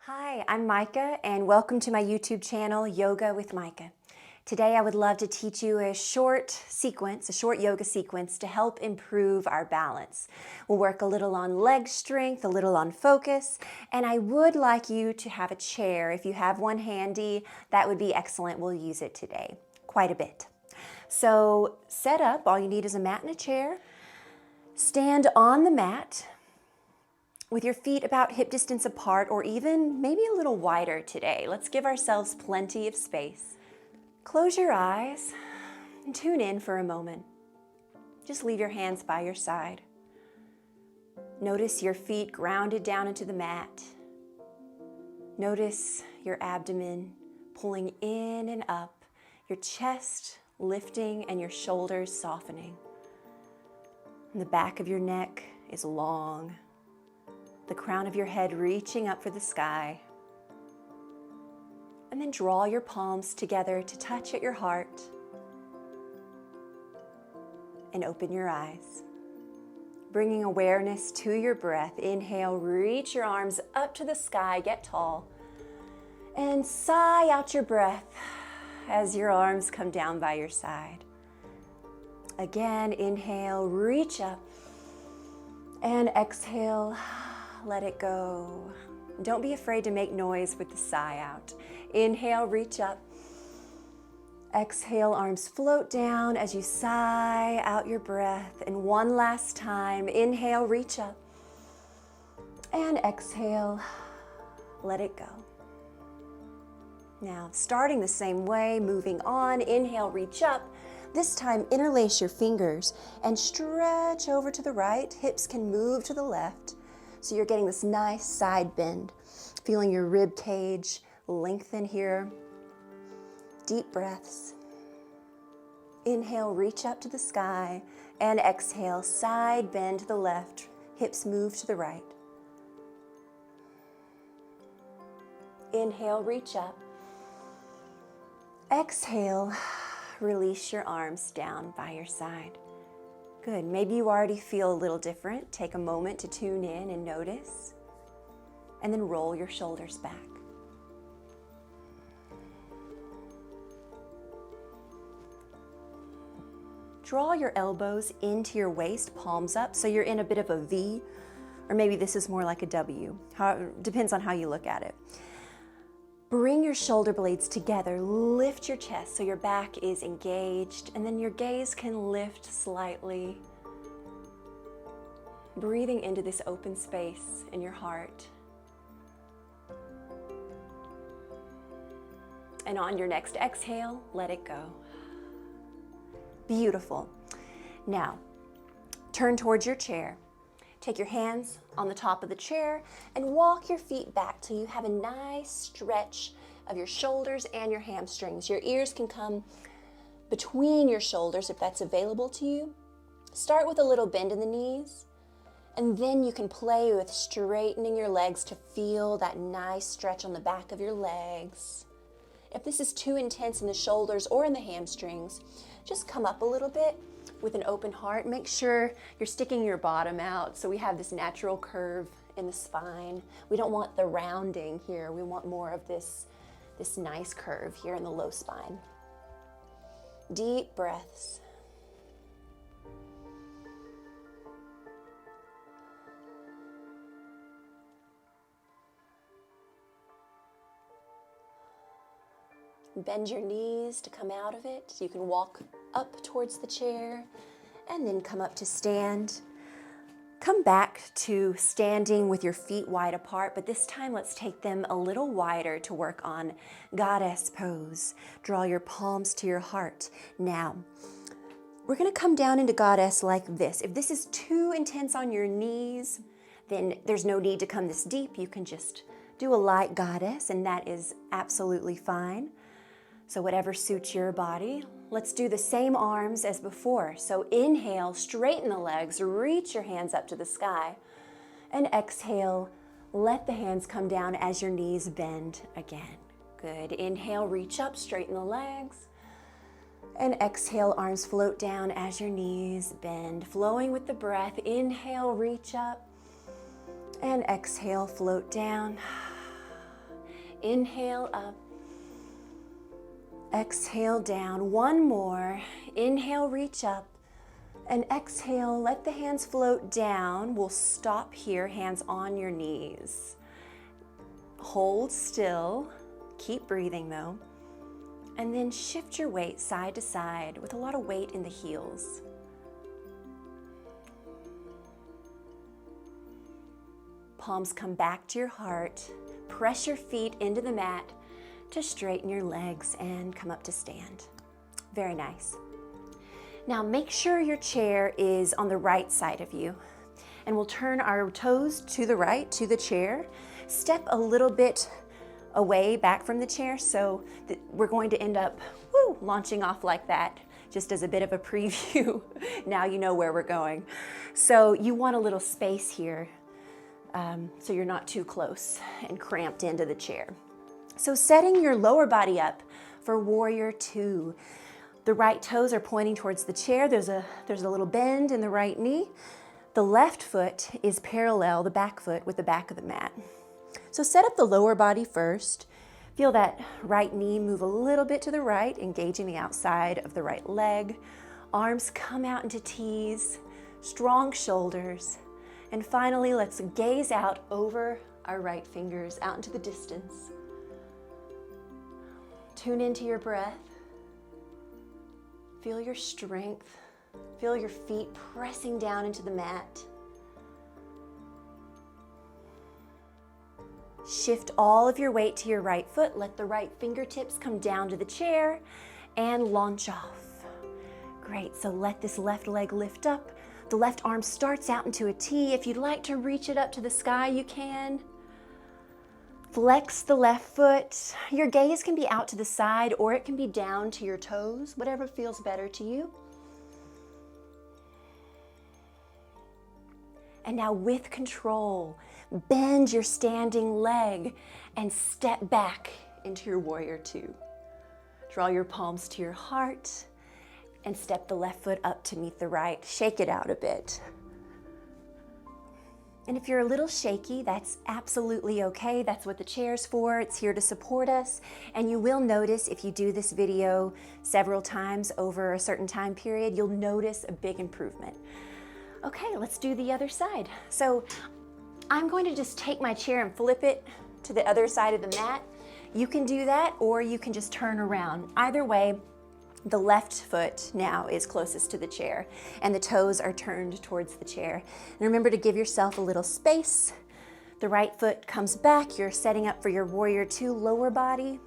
Hi, I'm Micah and welcome to my YouTube channel, Yoga with Micah. Today I would love to teach you a short yoga sequence to help improve our balance. We'll work a little on leg strength, a little on focus, and I would like you to have a chair. If you have one handy, that would be excellent. We'll use it today, quite a bit. So set up, all you need is a mat and a chair. Stand on the mat with your feet about hip distance apart or even maybe a little wider today. Let's give ourselves plenty of space. Close your eyes and tune in for a moment. Just leave your hands by your side. Notice your feet grounded down into the mat. Notice your abdomen pulling in and up, your chest lifting and your shoulders softening. And the back of your neck is long. The crown of your head reaching up for the sky. And then draw your palms together to touch at your heart. And open your eyes. Bringing awareness to your breath. Inhale, reach your arms up to the sky, get tall. And sigh out your breath as your arms come down by your side. Again, inhale, reach up. And exhale. Let it go. Don't be afraid to make noise with the sigh out. Inhale, reach up. Exhale, arms float down as you sigh out your breath. And one last time, inhale, reach up. And exhale, let it go. Now, starting the same way, moving on, inhale, reach up. This time, interlace your fingers and stretch over to the right. Hips can move to the left. So you're getting this nice side bend, feeling your rib cage lengthen here. Deep breaths. Inhale, reach up to the sky, and exhale, side bend to the left, hips move to the right. Inhale, reach up. Exhale, release your arms down by your side. Good. Maybe you already feel a little different. Take a moment to tune in and notice. And then roll your shoulders back. Draw your elbows into your waist, palms up, so you're in a bit of a V, or maybe this is more like a W. Depends on how you look at it. Bring your shoulder blades together, lift your chest so your back is engaged, and then your gaze can lift slightly. Breathing into this open space in your heart. And on your next exhale, let it go. Beautiful. Now, turn towards your chair. Take your hands on the top of the chair and walk your feet back till you have a nice stretch of your shoulders and your hamstrings. Your ears can come between your shoulders if that's available to you. Start with a little bend in the knees, and then you can play with straightening your legs to feel that nice stretch on the back of your legs. If this is too intense in the shoulders or in the hamstrings, just come up a little bit with an open heart. Make sure you're sticking your bottom out so we have this natural curve in the spine. We don't want the rounding here. We want more of this nice curve here in the low spine. Deep breaths. Bend your knees to come out of it. You can walk up towards the chair and then come up to stand. Come back to standing with your feet wide apart, but this time let's take them a little wider to work on goddess pose. Draw your palms to your heart. Now, we're going to come down into goddess like this. If this is too intense on your knees, then there's no need to come this deep. You can just do a light goddess, and that is absolutely fine. So whatever suits your body. Let's do the same arms as before. So inhale, straighten the legs, reach your hands up to the sky. And exhale, let the hands come down as your knees bend again. Good. Inhale, reach up, straighten the legs. And exhale, arms float down as your knees bend. Flowing with the breath. Inhale, reach up. And exhale, float down. Inhale up. Exhale down. One more. Inhale, reach up. And exhale, let the hands float down. We'll stop here, hands on your knees. Hold still. Keep breathing though. And then shift your weight side to side with a lot of weight in the heels. Palms come back to your heart. Press your feet into the mat to straighten your legs and come up to stand. Very nice. Now make sure your chair is on the right side of you. And we'll turn our toes to the right, to the chair. Step a little bit away back from the chair so that we're going to end up launching off like that, just as a bit of a preview. Now you know where we're going. So you want a little space here so you're not too close and cramped into the chair. So setting your lower body up for Warrior Two. The right toes are pointing towards the chair. There's a little bend in the right knee. The left foot is parallel, the back foot, with the back of the mat. So set up the lower body first. Feel that right knee move a little bit to the right, engaging the outside of the right leg. Arms come out into T's, strong shoulders. And finally, let's gaze out over our right fingers, out into the distance. Tune into your breath. Feel your strength. Feel your feet pressing down into the mat. Shift all of your weight to your right foot. Let the right fingertips come down to the chair and launch off. Great, so let this left leg lift up. The left arm starts out into a T. If you'd like to reach it up to the sky, you can. Flex the left foot. Your gaze can be out to the side or it can be down to your toes, whatever feels better to you. And now with control, bend your standing leg and step back into your Warrior Two. Draw your palms to your heart and step the left foot up to meet the right. Shake it out a bit. And if you're a little shaky, that's absolutely okay. That's what the chair's for. It's here to support us. And you will notice if you do this video several times over a certain time period, you'll notice a big improvement. Okay, let's do the other side. So I'm going to just take my chair and flip it to the other side of the mat. You can do that, or you can just turn around. Either way, the left foot now is closest to the chair and the toes are turned towards the chair. And remember to give yourself a little space. The right foot comes back. You're setting up for your Warrior Two lower body.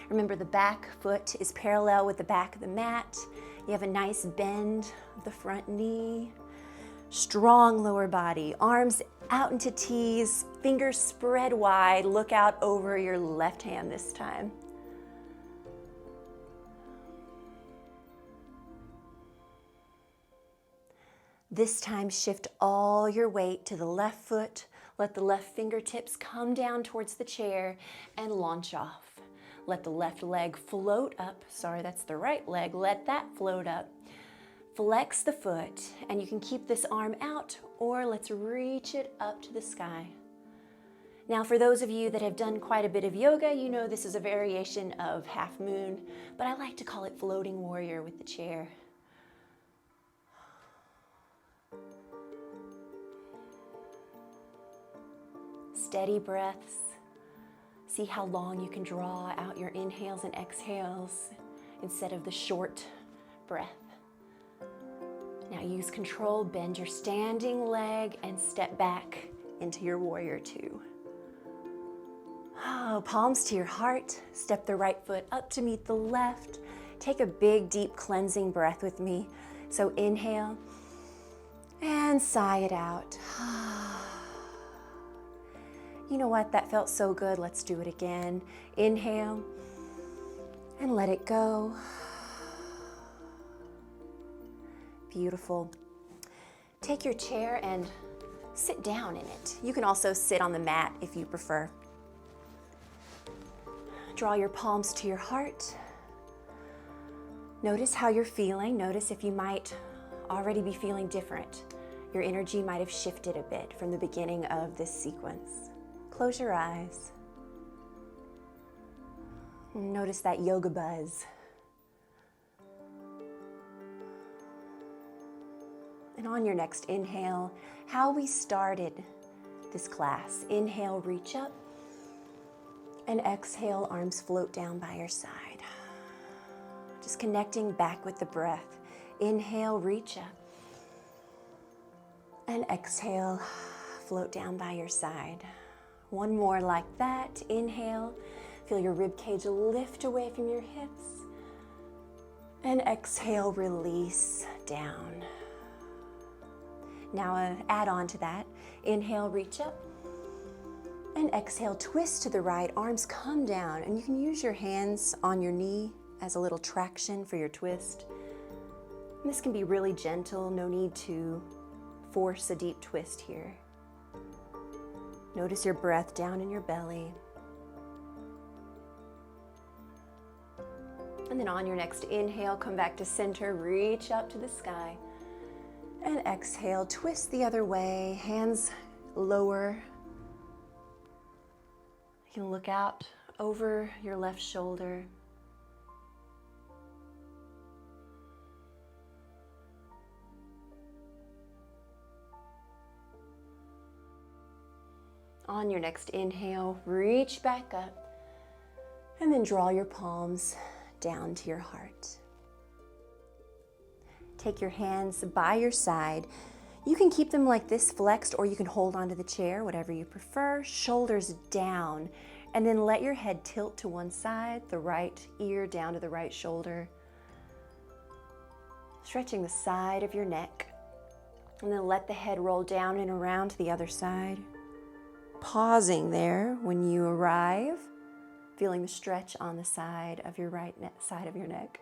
Remember the back foot is parallel with the back of the mat. You have a nice bend of the front knee. Strong lower body, arms out into T's, fingers spread wide. Look out over your left hand this time. This time, shift all your weight to the left foot. Let the left fingertips come down towards the chair and launch off. Let the left leg float up. Sorry, that's the right leg. Let that float up. Flex the foot, and you can keep this arm out, or let's reach it up to the sky. Now, for those of you that have done quite a bit of yoga, you know this is a variation of half moon, but I like to call it floating warrior with the chair. Steady breaths. See how long you can draw out your inhales and exhales instead of the short breath. Now use control, bend your standing leg and step back into your Warrior Two. Oh, palms to your heart. Step the right foot up to meet the left. Take a big, deep cleansing breath with me. So inhale and sigh it out. You know what? That felt so good. Let's do it again. Inhale and let it go. Beautiful. Take your chair and sit down in it. You can also sit on the mat if you prefer. Draw your palms to your heart. Notice how you're feeling. Notice if you might already be feeling different. Your energy might have shifted a bit from the beginning of this sequence. Close your eyes. Notice that yoga buzz. And on your next inhale, how we started this class. Inhale, reach up. And exhale, arms float down by your side. Just connecting back with the breath. Inhale, reach up. And exhale, float down by your side. One more like that. Inhale, feel your rib cage lift away from your hips. And exhale, release down. Now add on to that. Inhale, reach up. And exhale, twist to the right, arms come down. And you can use your hands on your knee as a little traction for your twist. And this can be really gentle, no need to force a deep twist here. Notice your breath down in your belly. And then on your next inhale, come back to center, reach up to the sky. And exhale, twist the other way, hands lower. You can look out over your left shoulder. On your next inhale, reach back up and then draw your palms down to your heart. Take your hands by your side. You can keep them like this flexed, or you can hold onto the chair, whatever you prefer. Shoulders down, and then let your head tilt to one side, the right ear down to the right shoulder. Stretching the side of your neck, and then let the head roll down and around to the other side. Pausing there when you arrive, feeling the stretch on the side of your right side of your neck.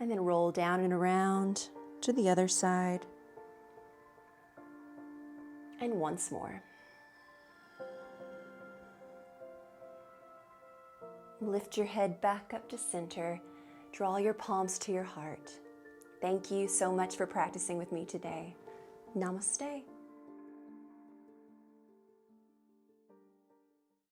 And then roll down and around to the other side. And once more. Lift your head back up to center. Draw your palms to your heart. Thank you so much for practicing with me today. Namaste.